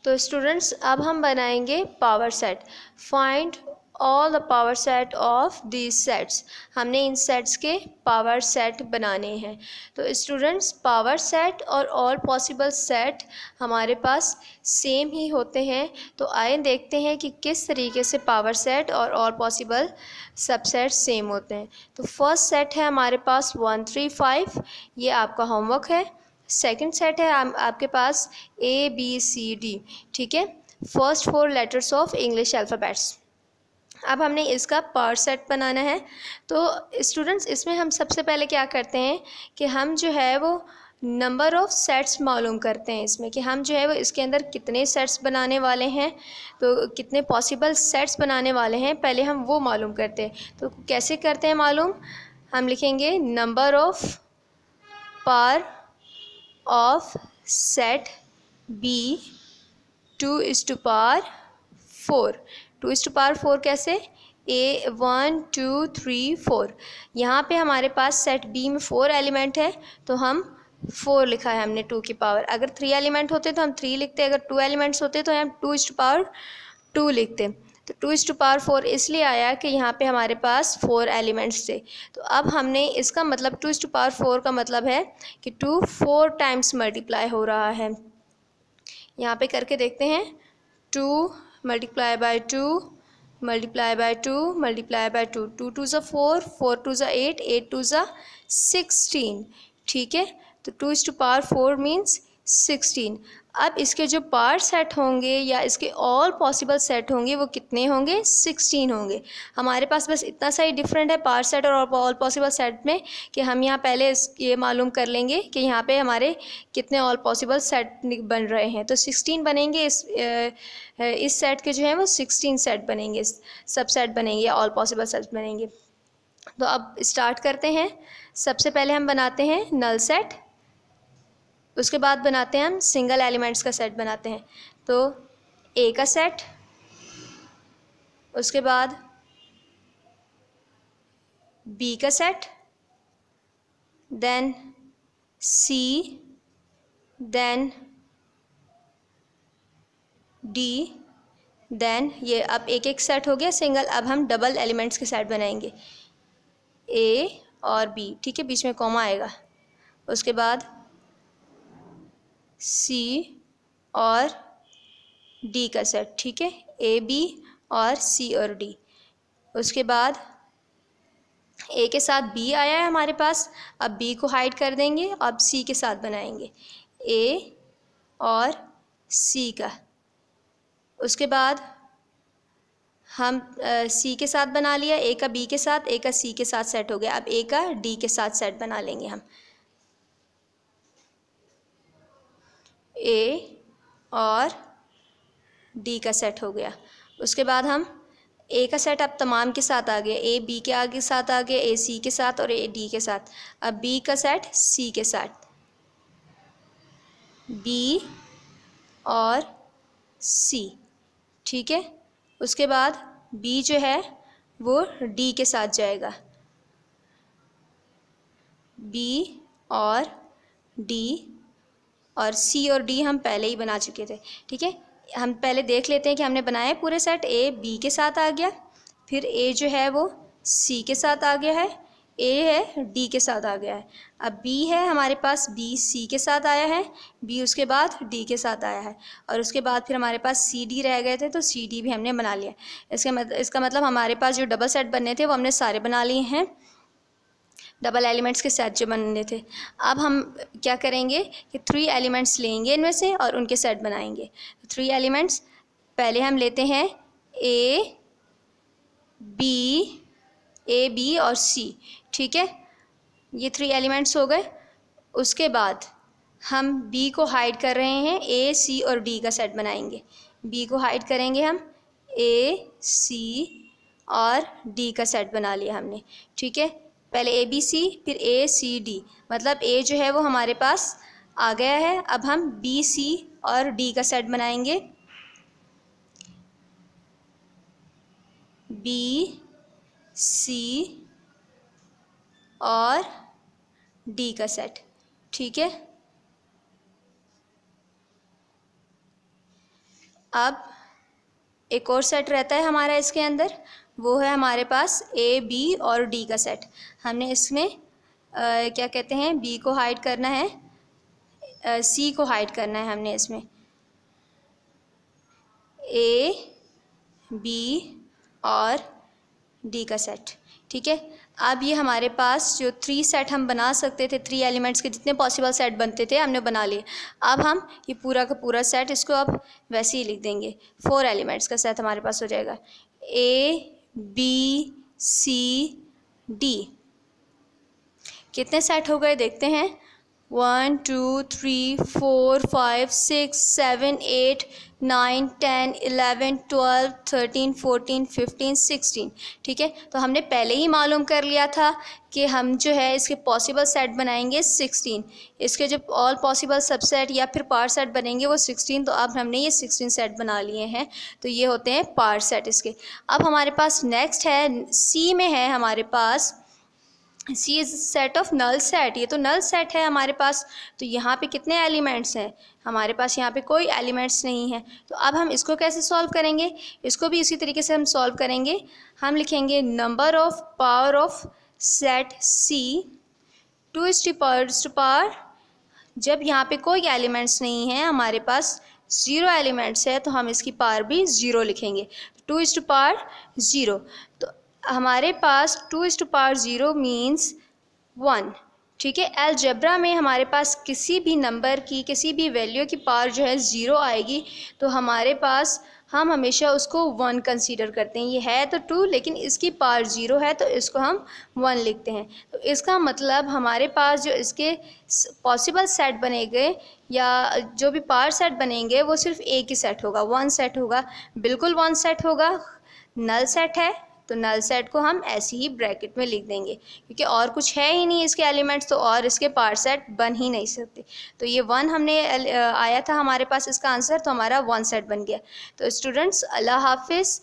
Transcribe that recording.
तो स्टूडेंट्स अब हम बनाएंगे power set. Find all the power set of these sets. हमने इन सेट्स के पावर सेट बनाने हैं। तो स्टूडेंट्स पावर सेट और ऑल पॉसिबल सेट हमारे पास सेम ही होते हैं। तो आइए देखते हैं कि किस तरीके से पावर सेट और ऑल पॉसिबल सबसेट सेम होते हैं। तो फर्स्ट सेट है हमारे पास 1 3 5, ये आपका होमवर्क है। सेकंड सेट है आपके पास ABCD, ठीक है, first 4 letters of English alphabets. अब हमने इसका पावर सेट बनाना है। तो स्टूडेंट्स इसमें हम सबसे पहले क्या करते हैं कि हम जो है वो नंबर ऑफ़ सेट्स मालूम करते हैं इसमें, कि हम जो है वो इसके अंदर कितने सेट्स बनाने वाले हैं, तो कितने पॉसिबल सेट्स बनाने वाले हैं पहले हम वो मालूम करते हैं। तो कैसे करते हैं मालूम, हम लिखेंगे number of power of set B 2:4। 2:4 कैसे, A 1 2 3 4। यहाँ पे हमारे पास सेट B में 4 एलिमेंट है तो हम 4 लिखा है हमने 2 की पावर। अगर 3 एलिमेंट होते तो हम 3 लिखते, अगर 2 एलिमेंट्स होते तो हम 2:2 लिखते। तो 2:4 इसलिए आया कि यहाँ पे हमारे पास 4 एलिमेंट्स थे। तो अब हमने इसका मतलब 2:4 का मतलब है कि 2 4 टाइम्स मल्टीप्लाई हो रहा है। यहाँ पे करके देखते हैं, 2 multiply by 2 multiply by 2 multiply by 2, 2 2 ज़ा 4, 4 2 ज़ा 8, 8 2 ज़ा 16, ठीक है। तो 2:4 मीन्स 16। अब इसके जो पावर सेट होंगे या इसके ऑल पॉसिबल सेट होंगे वो कितने होंगे, 16 होंगे। हमारे पास बस इतना सा ही डिफरेंट है पावर सेट और ऑल पॉसिबल सेट में कि हम यहाँ पहले ये मालूम कर लेंगे कि यहाँ पे हमारे कितने ऑल पॉसिबल सेट बन रहे हैं। तो 16 बनेंगे, इस सेट के जो है वो 16 सेट बनेंगे, सब सेट बनेंगे, ऑल पॉसिबल सेट बनेंगे। तो अब स्टार्ट करते हैं। सबसे पहले हम बनाते हैं नल सेट, उसके बाद बनाते हैं हम सिंगल एलिमेंट्स का सेट बनाते हैं। तो A का सेट, उसके बाद B का set, then C, then D, then ये अब एक एक सेट हो गया सिंगल। अब हम डबल एलिमेंट्स के सेट बनाएंगे, A और B, ठीक है, बीच में कॉमा आएगा। उसके बाद C और D का सेट, ठीक है, A B और C और D। उसके बाद A के साथ B आया है हमारे पास, अब B को हाइड कर देंगे, अब C के साथ बनाएंगे A और C का। उसके बाद हम C के साथ बना लिया, A का B के साथ, A का C के साथ सेट हो गया। अब A का D के साथ सेट बना लेंगे हम, A और D का सेट हो गया। उसके बाद हम A का सेट अब तमाम के साथ आ गया, A B के आगे साथ आ गया, A C के साथ और A D के साथ। अब B का सेट C के साथ, B और C, ठीक है। उसके बाद B जो है वो D के साथ जाएगा, B और D, और C और D हम पहले ही बना चुके थे, ठीक है। हम पहले देख लेते हैं कि हमने बनाए पूरे सेट। A B के साथ आ गया, फिर A जो है वो C के साथ आ गया है, A है D के साथ आ गया है। अब B है हमारे पास, B C के साथ आया है, B उसके बाद D के साथ आया है, और उसके बाद फिर हमारे पास C D रह गए थे तो C D भी हमने बना लिया। इसका मतलब हमारे पास जो डबल सेट बनने थे वो हमने सारे बना लिए हैं, डबल एलिमेंट्स के सेट जो बनने थे। अब हम क्या करेंगे कि 3 एलिमेंट्स लेंगे इनमें से और उनके सेट बनाएंगे। 3 एलिमेंट्स पहले हम लेते हैं A B और C, ठीक है, ये 3 एलिमेंट्स हो गए। उसके बाद हम B को हाइड कर रहे हैं, A C और D का सेट बनाएंगे। B को हाइड करेंगे हम, A C और D का सेट बना लिया हमने, ठीक है। पहले A B C फिर A C D, मतलब A जो है वो हमारे पास आ गया है। अब हम B C और D का सेट बनाएंगे, B C और D का सेट, ठीक है। अब एक और सेट रहता है हमारा इसके अंदर, वो है हमारे पास ए बी और डी का सेट। हमने इसमें क्या कहते हैं, बी को हाइड करना है, सी को हाइड करना है हमने इसमें, ए बी और डी का सेट। ठीक है, अब ये हमारे पास जो 3 सेट हम बना सकते थे, 3 एलिमेंट्स के जितने पॉसिबल सेट बनते थे हमने बना लिए। अब हम ये पूरा का पूरा सेट इसको अब वैसे ही लिख देंगे, 4 एलिमेंट्स का सेट हमारे पास हो जाएगा, ए बी सी डी। कितने सेट हो गए देखते हैं, 1 2 3 4 5 6 7 8 9 10 11 12 13 14 15 16। ठीक है, तो हमने पहले ही मालूम कर लिया था कि हम जो है इसके पॉसिबल सेट बनाएंगे 16, इसके जो ऑल पॉसिबल सबसेट या फिर पार्ट सेट बनेंगे वो 16। तो अब हमने ये 16 सेट बना लिए हैं, तो ये होते हैं पार्ट सेट इसके। अब हमारे पास नेक्स्ट है, सी में है हमारे पास, C is set of null set. ये तो नल सेट है हमारे पास, तो यहाँ पे कितने एलिमेंट्स हैं हमारे पास, यहाँ पे कोई एलिमेंट्स नहीं है। तो अब हम इसको कैसे सॉल्व करेंगे, इसको भी इसी तरीके से हम सॉल्व करेंगे। हम लिखेंगे number of power of set C 2 power, जब यहाँ पे कोई एलिमेंट्स नहीं है हमारे पास, 0 एलिमेंट्स है, तो हम इसकी पावर भी 0 लिखेंगे, 2 पावर 0। तो हमारे पास 2 पावर 0 मीन्स 1। ठीक है, अलजेब्रा में हमारे पास किसी भी नंबर की किसी भी वैल्यू की पावर जो है 0 आएगी, तो हमारे पास हम हमेशा उसको 1 कंसीडर करते हैं। ये है तो 2 लेकिन इसकी पावर 0 है, तो इसको हम 1 लिखते हैं। तो इसका मतलब हमारे पास जो इसके पॉसिबल सेट बनेंगे या जो भी पावर सेट बनेंगे वो सिर्फ एक ही सेट होगा, 1 सेट होगा, बिल्कुल 1 सेट होगा। नल सेट है तो नल सेट को हम ऐसे ही ब्रैकेट में लिख देंगे, क्योंकि और कुछ है ही नहीं इसके एलिमेंट्स, तो और इसके पार्ट सेट बन ही नहीं सकते। तो ये 1 हमने आया था हमारे पास इसका आंसर, तो हमारा 1 सेट बन गया। तो स्टूडेंट्स, अल्लाह हाफिज़।